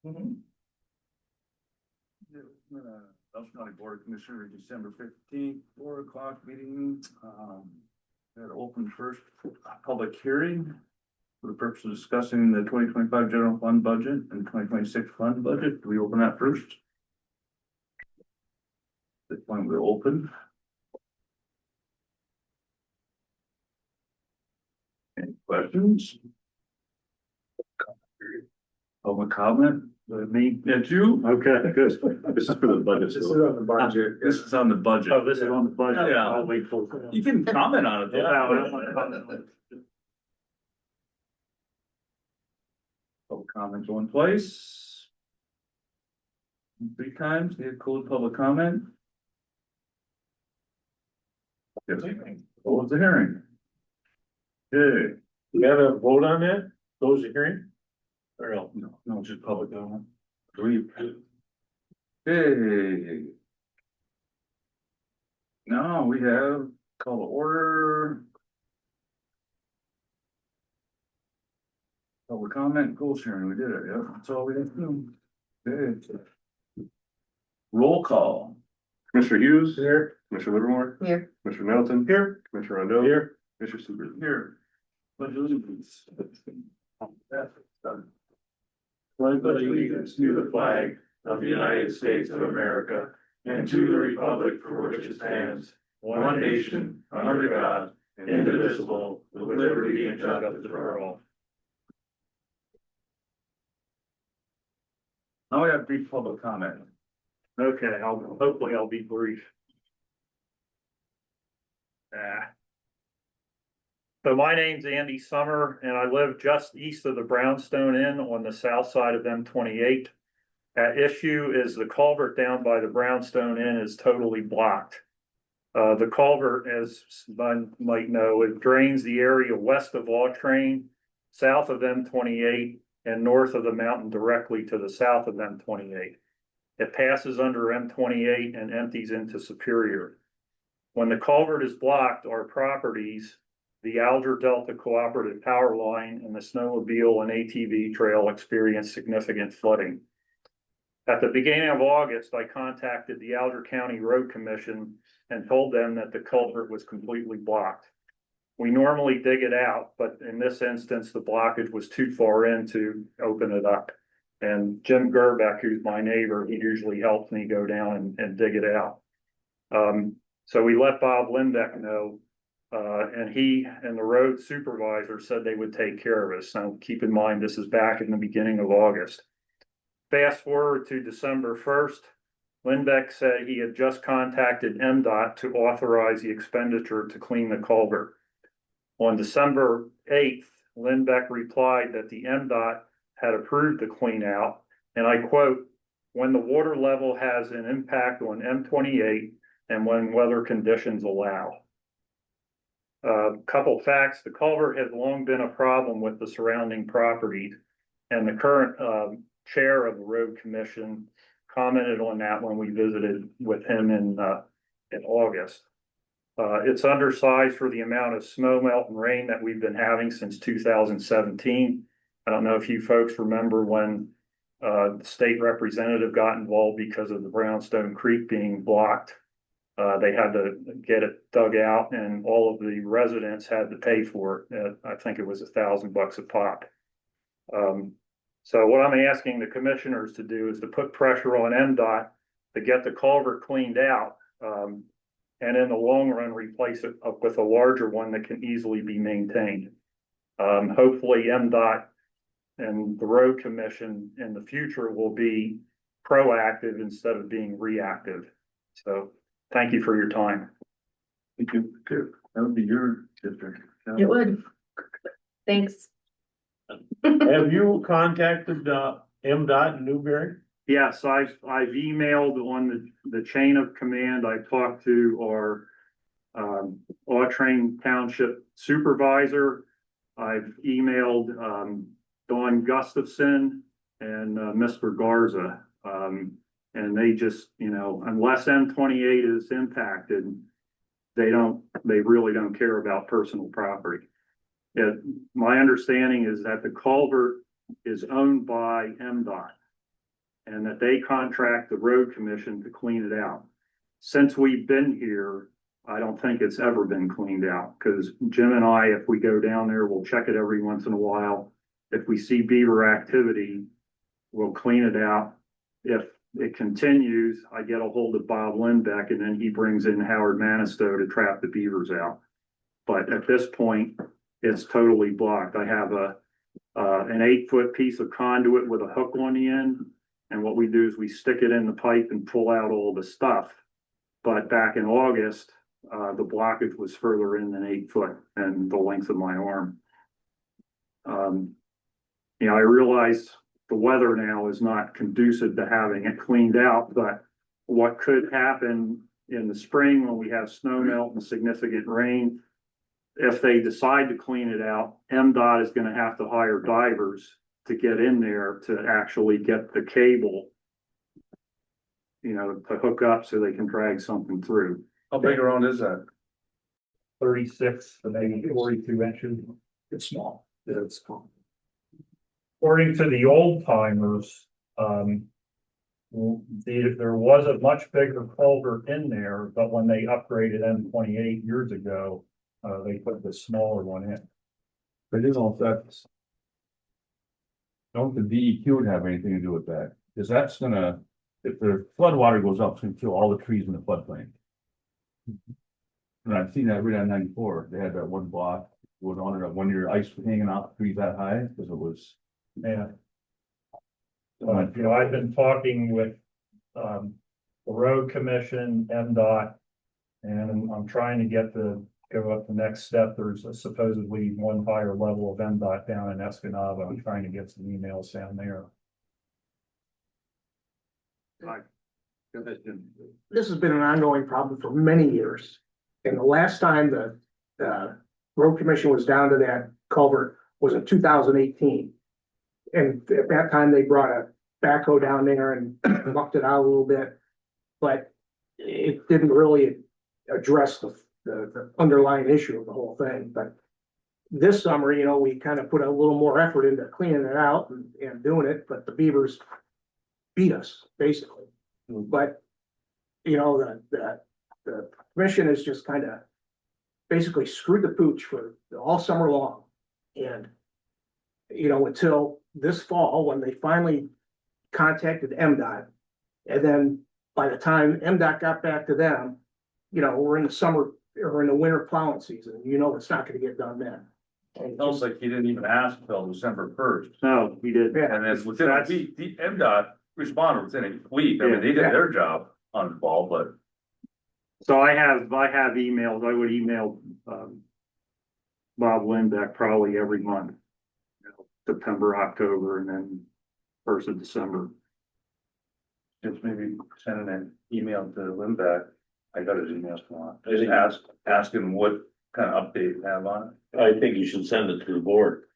Alger County Board of Commissioners, December 15th, 4 o'clock meeting. Had open first public hearing for the purpose of discussing the 2025 general fund budget and 2026 fund budget. Do we open that first? This one will open. Any questions? Public comment? Me, that's you? Okay, good. This is for the budget. This is on the budget. This is on the budget. Oh, this is on the budget. Yeah. I'll wait for. You can comment on it. though. Yeah, I don't want to comment on it. Public comment going twice. 3 times, need to close public comment. Yes, close the hearing. Okay, You got a vote on that? Close the hearing? Or no? no, just public comment. 3. Okay. Now we have call to order. Public comment, goal sharing, we did it, yeah, that's all we have to do. Okay. Roll call. Commissioner Hughes? Here. Commissioner Livermore? Here. Commissioner Middleton? Here. Commissioner Rondo? Here. Commissioner Seaver? Here. Pledge allegiance. Pledge allegiance to the flag of the United States of America and to the republic for which it stands, one nation, under God, indivisible, with liberty and justice for all. Now we have brief public comment. Okay, hopefully I'll be brief. So my name's Andy Summer and I live just east of the Brownstone Inn on the south side of M28. At issue is the culvert down by the Brownstone Inn is totally blocked. The culvert, as one might know, it drains the area west of Alger, south of M28, and north of the mountain directly to the south of M28. It passes under M28 and empties into Superior. When the culvert is blocked, our properties, the Alger Delta Cooperative Power Line and the snowmobile and ATV trail experience significant flooding. At the beginning of August, I contacted the Alger County Road Commission and told them that the culvert was completely blocked. We normally dig it out, but in this instance, the blockage was too far in to open it up. And Jim Gerbeck, who's my neighbor, he usually helps me go down and dig it out. So we let Bob Lindeck know, and he and the road supervisor said they would take care of us. Now, keep in mind, this is back in the beginning of August. Fast forward to December 1st, Lindeck said he had just contacted MDOT to authorize the expenditure to clean the culvert. On December 8th, Lindeck replied that the MDOT had approved the clean out, and I quote, "When the water level has an impact on M28 and when weather conditions allow." Couple facts, the culvert has long been a problem with the surrounding properties, and the current chair of the road commission commented on that when we visited with him in August. It's undersized for the amount of snow melt and rain that we've been having since 2017. I don't know if you folks remember when the state representative got involved because of the Brownstone Creek being blocked. They had to get it dug out and all of the residents had to pay for it. I think it was $1,000 a pop. So what I'm asking the commissioners to do is to put pressure on MDOT to get the culvert cleaned out. And in the long run, replace it with a larger one that can easily be maintained. Hopefully MDOT and the road commission in the future will be proactive instead of being reactive. So thank you for your time. Thank you. That would be your district. It would. Thanks. Have you contacted MDOT in Newberry? Yes, I've emailed on the chain of command. I talked to our Autrain Township Supervisor. I've emailed Dawn Gustafson and Mr. Garza. And they just, unless M28 is impacted, they really don't care about personal property. My understanding is that the culvert is owned by MDOT. and that they contract the road commission to clean it out. Since we've been here, I don't think it's ever been cleaned out, because Jim and I, if we go down there, we'll check it every once in a while. If we see beaver activity, we'll clean it out. If it continues, I get a hold of Bob Lindbeck, and then he brings in Howard Manistow to trap the beavers out. But at this point, it's totally blocked. I have an 8-foot piece of conduit with a hook on the end. And what we do is we stick it in the pipe and pull out all the stuff. But back in August, the blockage was further in than 8 foot and the length of my arm. You know, I realize the weather now is not conducive to having it cleaned out, but what could happen in the spring when we have snow melt and significant rain, if they decide to clean it out, MDOT is going to have to hire divers to get in there to actually get the cable, you know, to hook up so they can drag something through. How big around is that? 36 to maybe 42 inches. It's small. It's small. According to the old timers, there was a much bigger culvert in there, but when they upgraded M28 years ago, they put the smaller one in. But it don't affect. Don't the DEQ would have anything to do with that? Because that's gonna, if the flood water goes up, it's gonna kill all the trees in the floodplain. And I've seen that right on 94. They had that one block, was on it, one year ice was hanging out, trees that high, because it was. Yeah. You know, I've been talking with, the road commission, MDOT, and I'm trying to get go up the next step. There's a supposedly one higher level of MDOT down in Escanaba. I'm trying to get some emails down there. This has been an ongoing problem for many years. And the last time the road commission was down to that culvert was in 2018. And at that time, they brought a backhoe down there and mucked it out a little bit. But it didn't really address the underlying issue of the whole thing. But this summer, you know, we kind of put a little more effort into cleaning it out and doing it, but the beavers beat us, basically. But, you know, the commission has just kind of basically screwed the pooch for all summer long. And, you know, until this fall, when they finally contacted MDOT, and then by the time MDOT got back to them, you know, we're in the summer or in the winter plowing season, you know, it's not gonna get done then. It sounds like he didn't even ask until December 1st. No, we did. Yeah. And then within a week, the MDOT responded within a week. I mean, they did their job on the ball, but. So I have emails. I would email, Bob Lindbeck probably every month. You know, September, October, and then 1st of December. Just maybe sending an email to Lindback. I got his emails from him. Just ask him what kind of update you have on it. I think you should send it to the board.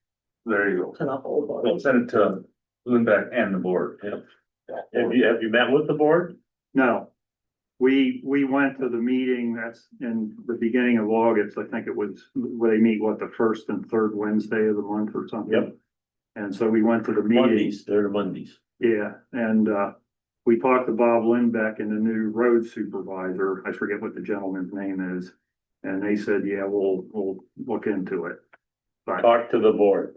There you go. It's an awful lot. Well, send it to Lindback and the board. Have you met with the board? No, we went to the meeting that's in the beginning of August. I think it was where they meet, what, the first and third Wednesday of the month or something. Yep. And so we went to the meeting. Mondays, they're the Mondays. Yeah, and we talked to Bob Lindbeck and the new road supervisor. I forget what the gentleman's name is. And they said, yeah, we'll look into it. But, Talk to the board.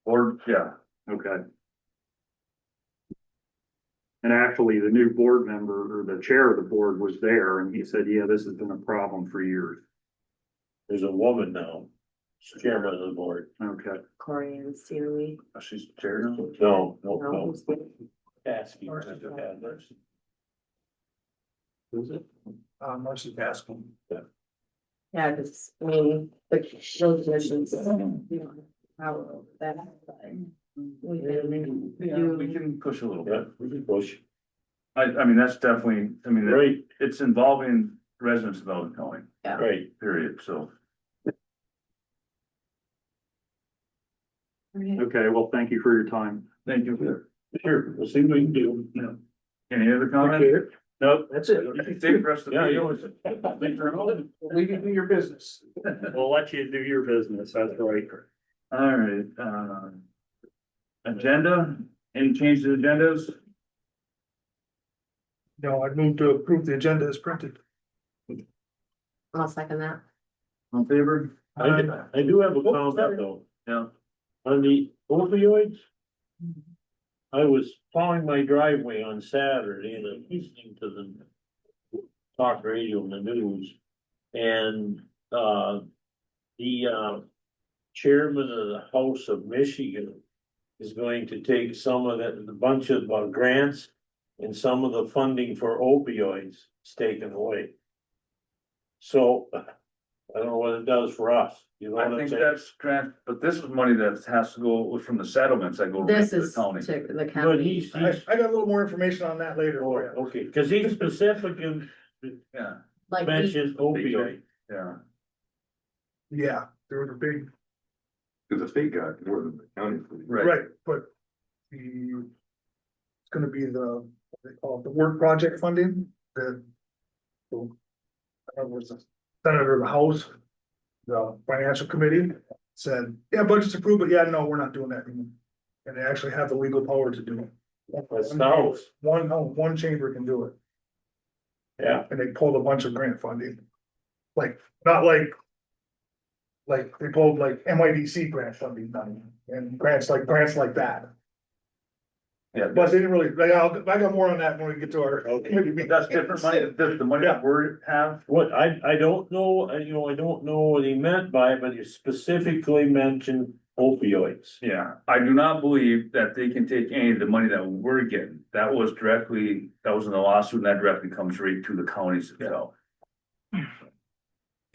Or, yeah, okay. And actually, the new board member or the chair of the board was there and he said, yeah, this has been a problem for years. There's a woman now, she's chairman of the board. Okay. Corey and Celie. she's chair now. No. Ask you. Who's it? Mercy Pascal. Yeah, because, I mean, the road commissions, you know, how that. We can Yeah, do. we can push a little bit. Yeah, we can push. I mean, that's definitely, I mean, Right, it's involving residents of Elgin County, right. period, so. Okay, well, thank you for your time. Thank you. Sure, we'll see what we can do. Any other comments? Okay, Nope. that's it. You can stay for the rest of the Yeah, meeting. you always. Thanks for holding. Leave you to your business. We'll let you do your business. That's right. All right, agenda, any changes to agendas? No, I moved to approve the agenda as printed. I'll second that. On favor? I do have a comment though. Yeah. On the opioids. I was plowing my driveway on Saturday and I'm listening to the talk radio and the news. And, the chairman of the House of Michigan is going to take some of that, the bunch of grants and some of the funding for opioids is taken away. So I don't know what it does for us, you know what I I'm think saying? that's grant, but this is money that has to go from the settlements that go right This to the is county. to the But county. he's, I got a little more information on that later for you. okay, cause he specifically Yeah, Like, we- mentioned opioid. yeah. Yeah, there was a big, Cause the state got more than the county. right, but the. It's gonna be the, what they call it, the work project funding, the. I don't know, was the Senator of the House. The financial committee said, yeah, budget's approved, but yeah, no, we're not doing that anymore. And they actually have the legal power to do it. That's nice. One chamber can do it. Yeah. And they pulled a bunch of grant funding. Like, not like. Like, they pulled like MIDC grant funding money and grants like that. Yeah, But they didn't really, I got more on that when we get to our. committee meeting. that's different money, the money that we have. What, I don't know, I don't know what he meant by it, but he specifically mentioned opioids. Yeah, I do not believe that they can take any of the money that we're getting. That was in the lawsuit and that directly comes right to the counties itself.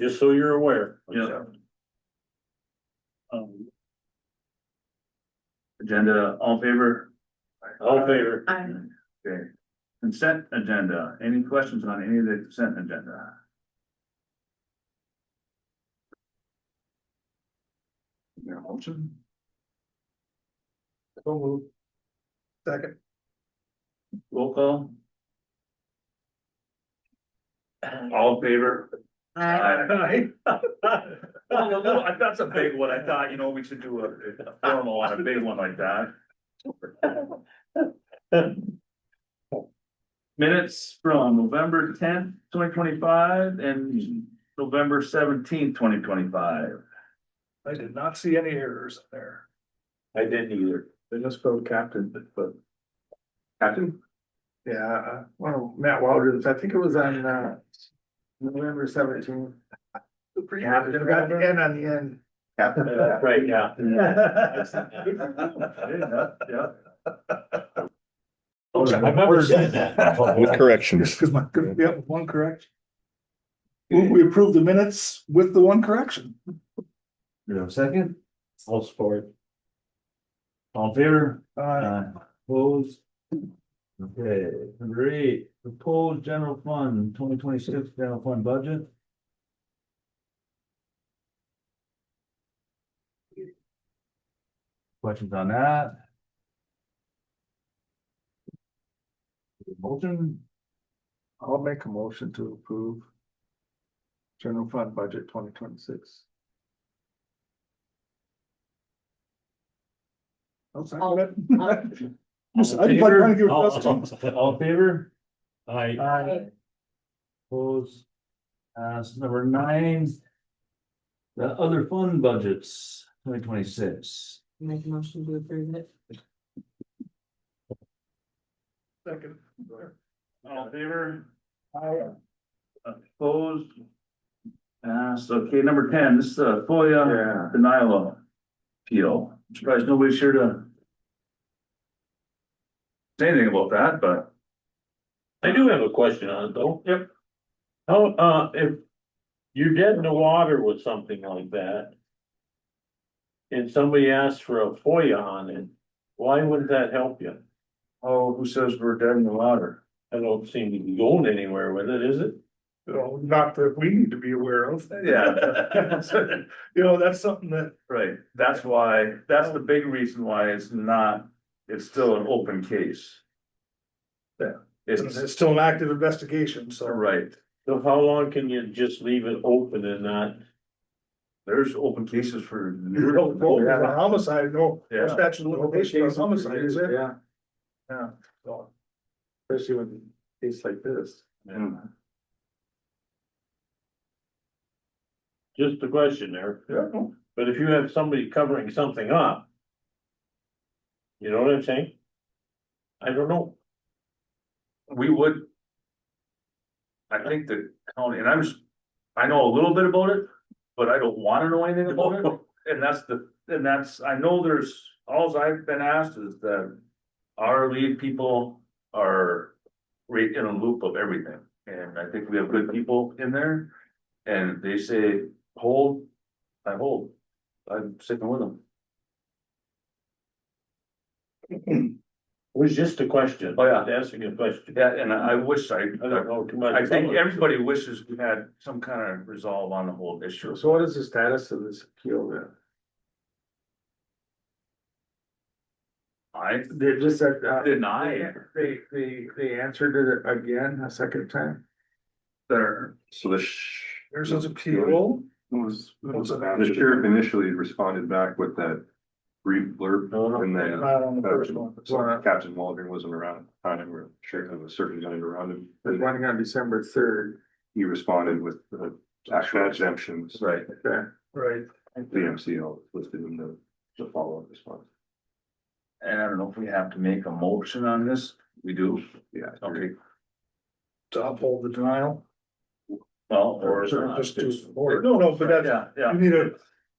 Just so you're aware. Yeah. Agenda, all in favor? All in favor? Okay, consent agenda, any questions on any of the consent agenda? Your motion? So moved. Second. Roll call? All in favor? I, That's a big one, I thought, we should do a formal on a big one like that. Minutes from November 10th, 2025 and November 17th, 2025. I did not see any errors there. I didn't either. They just spelled captain, but. Captain? Yeah, well, Matt Wilder, I think it was on, November 17th. Yeah, they got the N on the end. Captain. Right, yeah. Yeah. I remember saying that. With corrections. Just because one correction. We approved the minutes with the one correction. You have a second? All support. All in favor? Opposed? Okay, number 8, proposed general fund, 2026 general fund budget. Questions on that? Motion, I'll make a motion to approve. General fund budget 2026. I'll second I'll- it. I'll- Just- I just like trying to give it all justice. all in favor? Aye. Opposed? Number 9. The other fund budgets, 2026. make a motion to approve it. Second. All in favor? Aye. Opposed? So, okay, number 10, this is a FOIA denial appeal. I'm surprised nobody's here to say anything about that, but I do have a question on it though. Yep. How, if you're dead in the water with something like that. And somebody asks for a FOIA on it, why wouldn't that help you? oh, who says we're dead in the water? I don't seem to be going anywhere with it, is it? So, not that we need to be aware of. Yeah. You know, that's something that, Right, that's the big reason why it's still an open case. Yeah. It's, it's still an active investigation, so. right, So how long can you just leave it open and not? there's open cases for. Homicide, no, Yeah. statute of limitations on homicide, is there? Yeah, Yeah, so. especially when Tastes like this. Just a question there, Yeah. but if you have somebody covering something up. You know what I'm saying? I don't know. We would. I think the county, and I know a little bit about it, but I don't wanna know anything about it. And that's, I know alls I've been asked is that our lead people are right in a loop of everything. And I think we have good people in there, and they say, hold, I hold. I'm sticking with them. It was just a question. Oh, yeah. Asking a question. Yeah, and I wish I don't know too much. I think everybody wishes we had some kind of resolve on the whole issue. So what is the status of this appeal then? They just said, Deny. they answered it again a second time. There. So the There's his appeal. the sheriff initially responded back with that brief blurb, and then Not on the first one. Captain Waldron wasn't around at the time, where sheriff was circling around him. It was running on December 3rd. He responded with the actual exemptions, Right. Okay, right. the MCL listed in the follow-up response. And I don't know if we have to make a motion on this. We do. Yeah. Okay. To uphold the denial. Well, or. Just do, or, no, but that's, Yeah, yeah.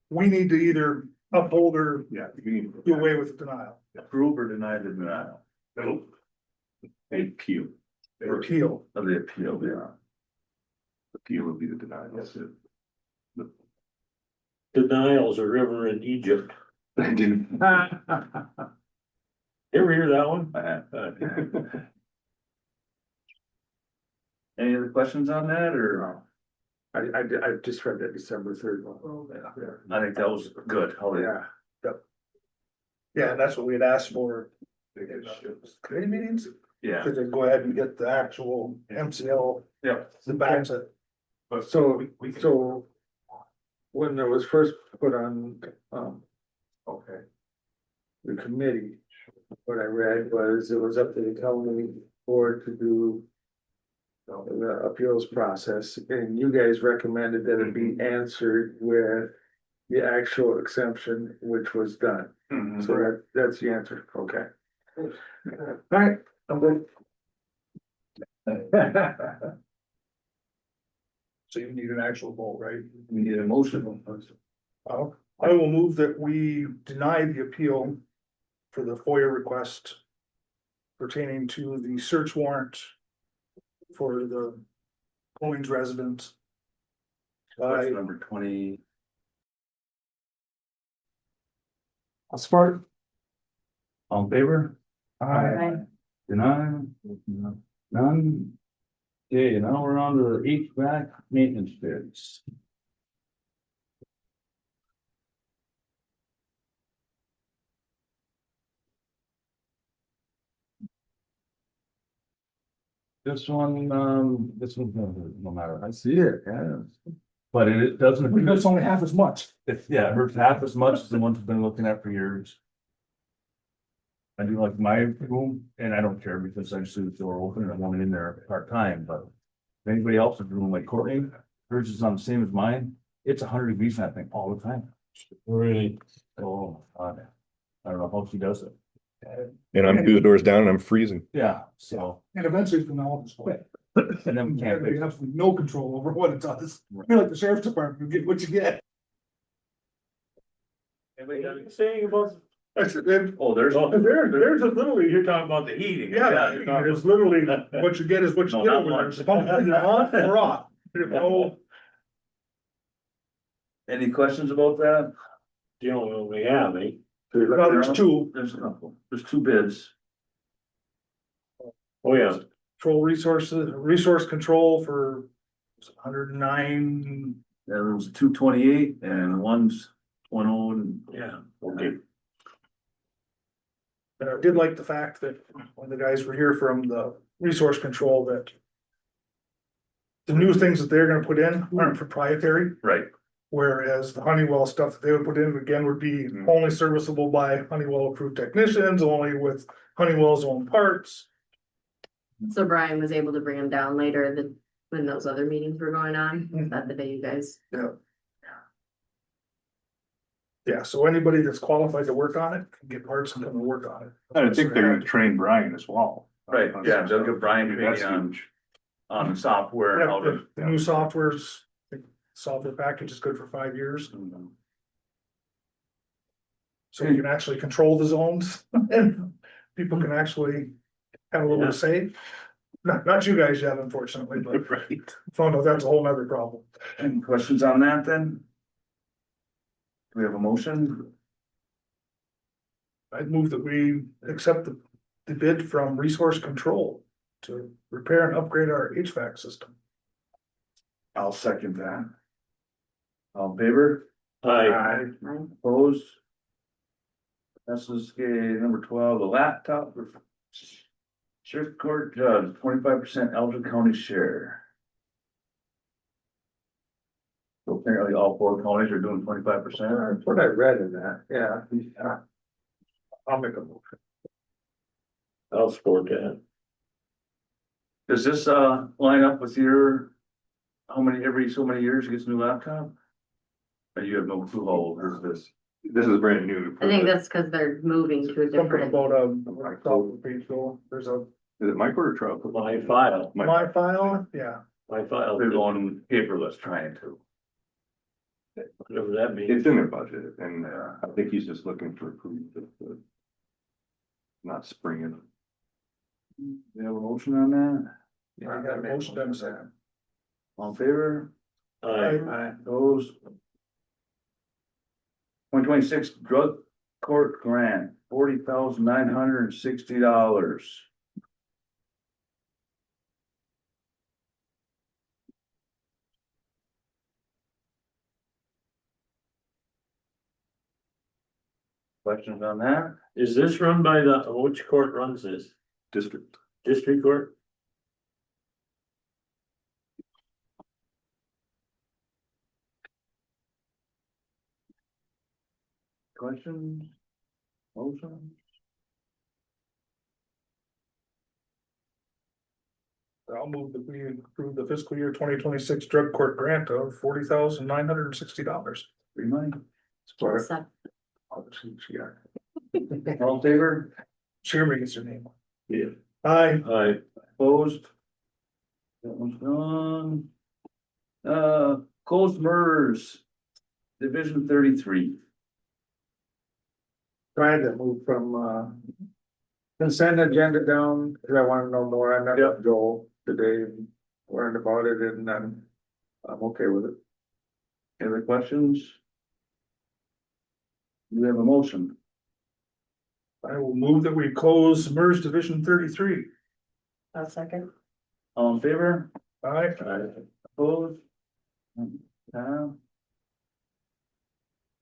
we need to either uphold or Yeah. you need- do away with the denial. Approve or deny the denial Appeal. Appeal. of the appeal, yeah. Appeal would be the denial. That's it. The Nile's a river in Egypt. I didn't. You ever hear that one? Any other questions on that, or? I just read that December 3rd one. I think that was good. Yeah. Yep. Yeah, and that's what we had asked for. Committee meetings, Yeah, to go ahead and get the actual MCL, yeah. the backs it. So, when it was first put on, Okay. the committee, what I read was it was up to the county board to do the appeals process, and you guys recommended that it be answered with the actual exemption, which was done. Mhm. So that's the answer, okay. All right, I'm good. So you need an actual vote, right? We need a motion. I will move that we deny the appeal for the FOIA request pertaining to the search warrant for the Owens residence. That's number 20. I'll support. All in favor? Aye. Deny? None? Okay, now we're on to the HVAC maintenance bids. This one, no matter, I see it, yeah. But it doesn't. It's only half as much. It hurts half as much as the ones we've been looking at for years. I do like my room, and I don't care because I just leave the door open and I want it in there part-time, but. If anybody else's room like Courtney, hers is on the same as mine, it's 100 degrees in that thing all the time. Really? Oh, I don't know how she does it. And I'm 2 doors down and I'm freezing. Yeah, so, And eventually it's gonna all just quit. and then we can't fix You it. have no control over what it does. You're like the sheriff's department, you get what you get. Anybody got anything saying about? That's it. Oh, there's. There's a literally, you're talking about the heating. Yeah, it's literally what you get is what you No, get not over there. much. It's pumped either on or off. There's no- Any questions about that? You know, we have, eh? Well, there's two, There's a couple. There's 2 bids. Oh, yeah. control resources, resource control for 109. There was 228 and one's 10 and. Yeah, okay. And I did like the fact that when the guys were here from the resource control that. The new things that they're gonna put in aren't proprietary, Right. whereas the Honeywell stuff that they would put in again would be only serviceable by Honeywell approved technicians, only with Honeywell's own parts. So Brian was able to bring him down later when those other meetings were going on, Mm-hmm. is that the day you guys? Yeah, so anybody that's qualified to work on it can get parts and come and work on it. I think they're gonna train Brian as well. Right, yeah, they'll give Brian That's training on, huge. on the software, how Yeah, to. the new software's, the software package is good for 5 years, so you can actually control the zones and people can actually have a little bit of say. Not you guys yet, unfortunately, but Right. phone, that's a whole nother problem. Any questions on that then? Do we have a motion? I'd move that we accept the bid from Resource Control to repair and upgrade our HVAC system. I'll second that. All in favor? Aye. Opposed? This is number 12, the laptop. Sheriff Court Judge, 25% Alger County share. So apparently all 4 counties are doing 25%. That's what I read in that, yeah. I'll make a motion. I'll support that. Does this line up with your, how many, every so many years gets a new laptop? Or you have no clue how old is this? This is brand new. I think that's because they're moving to a Something different. about software page though, there's a, Is it Mike or Trout? My file, my file, yeah. my file, They're going paperless trying to. whatever that means. It's in their budget and I think he's just looking for proof of not springing. We have a motion on that? I got a motion done, Sam. All in favor? Aye. Opposed? 2026 drug court grant, $40,960. Questions on that? Is this run by which court runs this? District. District court? Questions? Motion? I'll move that we approve the fiscal year 2026 drug court grant of $40,960. Free money? Support. All in favor? Chairman gets your name. Yeah. Aye. Aye. Opposed? That one's gone. Closed MERS, Division 33. Trying to move from, consent agenda down, cause I wanna know more, I met with Joel today and learned about it and then I'm okay with it. Any other questions? Do we have a motion? I will move that we close MERS Division 33. A second. All in favor? Aye. Opposed?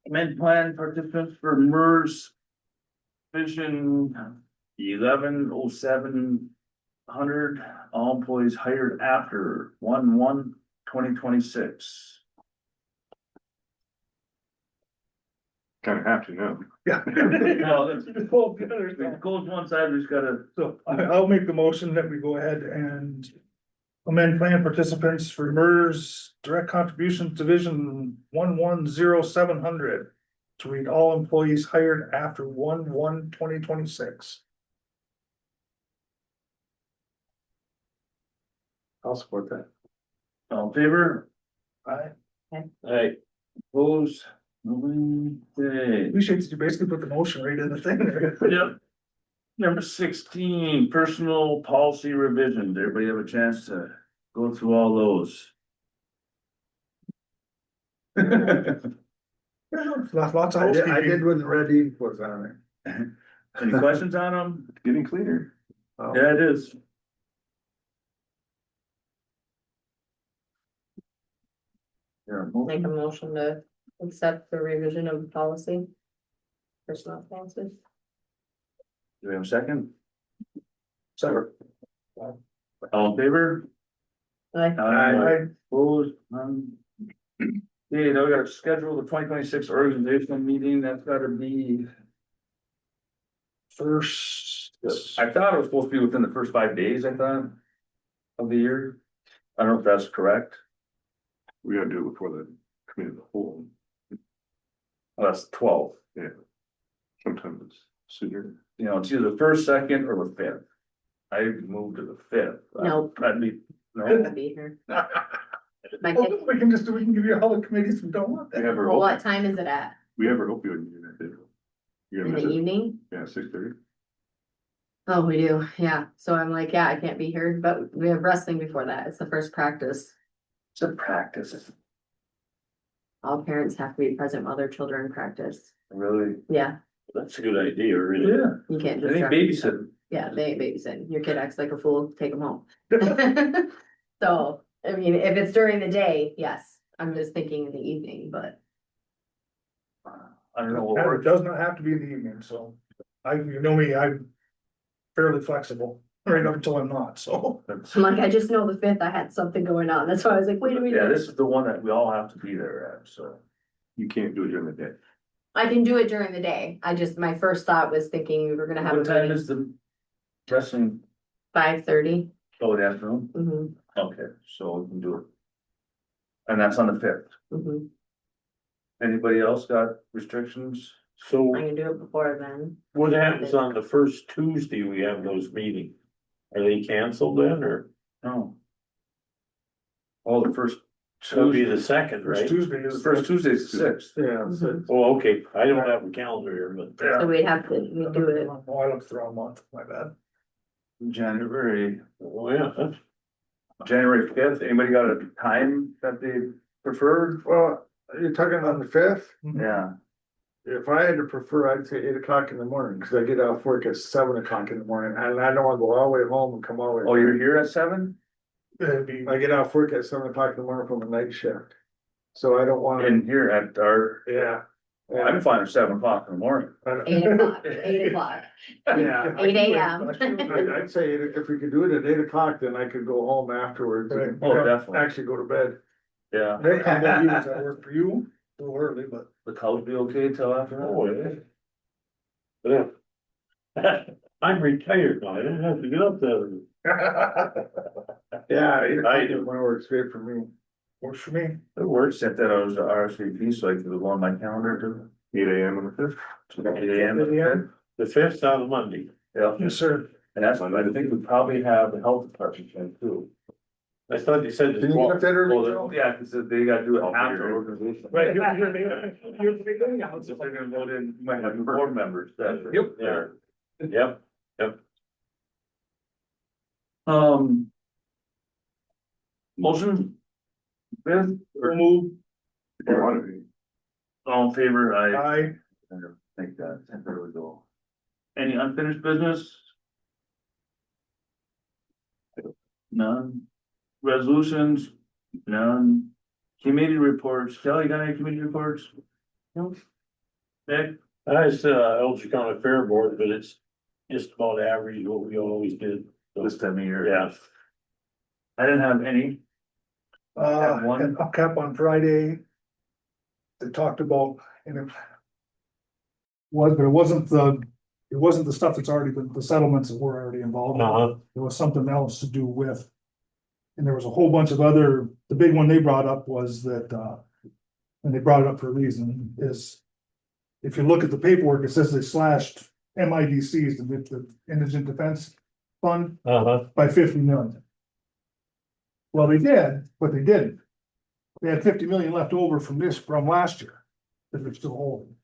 Amend plan participants for MERS Vision 110700, all employees hired after 1/1/2026. Kind of have to know. Yeah. Well, it's It's both together, so. the cold one side, we just gotta, So I'll make the motion that we go ahead and amend plan participants for MERS Direct Contributions Division 110700 to read all employees hired after 1/1/2026. I'll support that. all in favor? I Aye. Opposed? Nobody? Okay. appreciate that you basically put the motion right in the thing there. Yep. Number 16, personal policy revision. Did everybody have a chance to go through all those? Lots of I housekeeping. did when the red ink was on it. Any questions on them? Getting cleaner. Oh. Yeah, it is. Yeah, Make a motion to accept the revision of the policy. Personnel policy. do we have a second? So, All in favor? Aye. Opposed? Okay, now we gotta schedule the 2026 organizational meeting. That's gotta be first I thought it was supposed to be within the first 5 days, I thought, of the year. I don't know if that's correct. We gotta do it before the committee of the whole. Well, that's 12. Sometimes it's sooner. You know, it's either the first, second, or the fifth. I moved to the fifth. Nope. That'd be, no. I'll be here. My kid, We can give you all the committees who don't want We have our, well, what time is it at? we have our opioid meeting that day. You In gonna the miss it? evening? Yeah, 6:30. Oh, we do, yeah. So I'm like, yeah, I can't be here, but we have wrestling before that. It's the first practice. It's a practice. All parents have to be present while their children practice. Really? Yeah, That's a good idea, really. Yeah. you can't I just. think drop- babysitting. Yeah, they ain't babysitting. Your kid acts like a fool, take them home. So, I mean, if it's during the day, yes, I'm just thinking in the evening, but I don't know what It works. does not have to be in the evening, so you know me, I'm fairly flexible, right up until I'm not, so. I'm like, I just know the fifth, I had something going on. That's why I was like, wait a Yeah, minute. this is the one that we all have to be there at, so. You can't do it during the day. I can do it during the day. I just, my first thought was thinking we were gonna have a What time meeting is the wrestling? 5:30. Oh, the afternoon? Mm-hmm, Okay, so we can do it. And that's on the fifth. mm-hmm. Anybody else got restrictions? So I can do it before then. what happens on the first Tuesday we have those meetings? Are they canceled then, or No. Oh, the first it'll be Tuesday, the second, First right? Tuesday the is. first Tuesday is the sixth. Yeah, so. Oh, okay, I don't have a calendar here, but. So we'd have to, we do it. Oh, I looked the wrong month, my bad. January, Oh, yeah, that's, January fifth, anybody got a time that they prefer? Well, you're talking on the fifth? Yeah, If I had to prefer, I'd say 8 o'clock in the morning, cause I get off work at 7 o'clock in the morning, and I don't wanna go all the way home and come all the way. oh, you're back. here at 7? It'd be, I get off work at 7 o'clock in the morning from a night shift. So I don't wanna, In here at our, yeah. I'm fine at 7 o'clock in the morning. 8 o'clock, 8 o'clock. Yeah. 8 a.m. I'd say if we could do it at 8 o'clock, then I could go home afterwards and Oh, definitely. actually go to bed. Yeah, hey, how about you? Does that work for you? A little early, but. the couch be okay till after oh, that? yeah. Yeah. I'm retired now, I don't have to get up that early. Yeah, 8 I o'clock in do. the morning works great for me. Works for me. It works, set that as a RSVP so I can go on my calendar to 8 AM on the fifth. 8 AM. The fifth's on a Monday. Yeah, Yes, sir. and that's, I think we probably have the health department then too. I thought you said. Can you get up that early? Well, yeah, cause they gotta do it after organization. Right, you're the beginning of If they're gonna vote in, you might have new board members that. Yep. Yep, Motion? Fifth, or move, If you want to. all in favor, I I, think that, there we go. Any unfinished business? None. Resolutions? None. Committee reports, Kelly, you got any committee reports? No. Nick? that's Alger County Fair Board, but it's just about average what we always did. This time of year. Yeah. I didn't have any. Have one. and up cap on Friday. They talked about, and it was, but it wasn't the stuff that's already been, the settlements that were already involved. Uh-huh. There was something else to do with. And there was a whole bunch of other, the big one they brought up was that, and they brought it up for a reason, is. If you look at the paperwork, it says they slashed MIDCs, the Indigent Defense Fund, Uh-huh. by 50 million. Well, they did, but they didn't. They had 50 million left over from last year, that they're still holding.